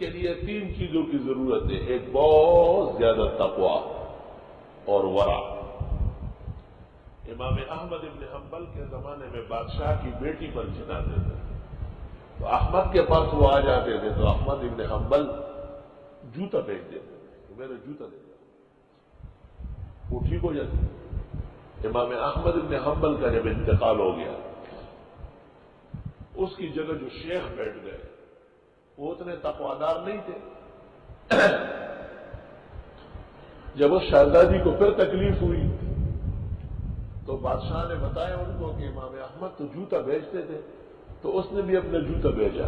کے لیے 3 چیزوں کی ضرورت ہے. ایک بہت زیادہ تقویٰ اور ورع. امام احمد ابن حنبل کے زمانے میں بادشاہ کی بیٹی پر جناتے تھے، تو احمد کے پاس وہ آ جاتے تھے تو احمد ابن حنبل جوتا پھینک دیتے تو میں نے جوتا دے دیا، وہ ٹھیک ہو جاتی. امام احمد ابن حنبل کا جب انتقال ہو گیا، اس کی جگہ جو شیخ بیٹھ گئے وہ اتنے تقویدار نہیں تھے. جب اس شہزادی کو پھر تکلیف ہوئی تو بادشاہ نے بتایا ان کو کہ امام احمد تو جوتا بیچتے تھے، تو اس نے بھی اپنا جوتا بیچا.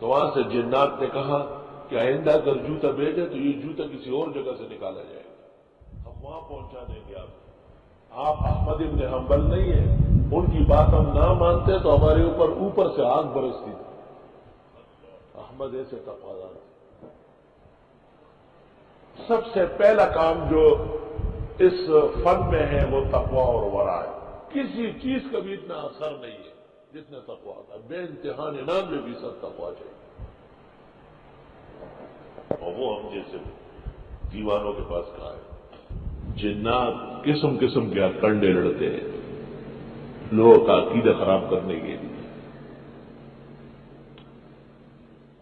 تو وہاں سے جنات نے کہا کہ آئندہ اگر جوتا بیچے تو یہ جوتا کسی اور جگہ سے نکالا جائے گا، ہم وہاں پہنچا دیں گے. آپ احمد ابن حنبل نہیں ہیں، ان کی بات ہم نہ مانتے تو ہمارے اوپر سے آگ برستی تھی. احمد ایسے تقویدار تھے. سب سے پہلا کام جو اس فن میں ہے وہ تقویٰ اور ورع ہے. کسی چیز کا بھی اتنا اثر نہیں ہے جتنا تقویٰ کا. بے امتحان انعام میں بھی سب تقویٰ چاہیے. اور وہ ہم جیسے دیوانوں کے پاس کہا ہے، جنات قسم قسم کے کنڈے لڑتے ہیں لوگوں کا عقیدہ خراب کرنے کے لیے.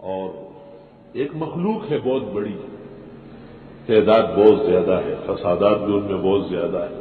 اور ایک مخلوق ہے بہت بڑی، تعداد بہت زیادہ ہے، فسادات بھی ان میں بہت زیادہ ہے.